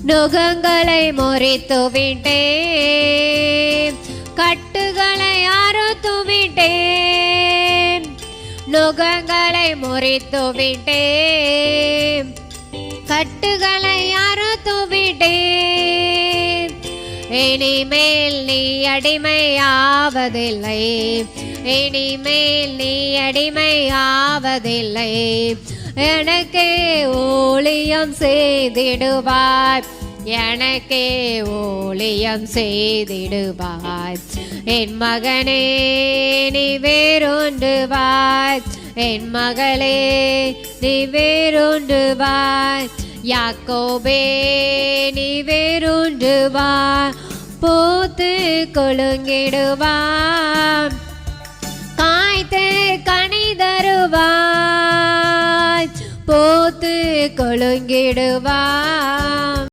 நுகங்களை முறித்து விட்டேன், கட்டுகளை அறுத்து விட்டேன். நுகங்களை முறித்து விட்டேன், கட்டுகளை அறுத்து விட்டேன். இனிமேல் நீ அடிமையாவதில்லை, இனிமேல் நீ அடிமையாவதில்லை. எனக்கே ஊழியம் செய்திடுவாய், எனக்கே ஊழியம் செய்திடுவாய். என் மகனே நீ வேறொன்றுவாய், என் மகளே நீ வேறொன்றுவாய். யாக்கோபே நீ வேறொன்றுவாய், பூத்து கொழுங்கிடுவாய், காய்த்து கனி தருவாய், பூத்து கொழுங்கிடுவாய்.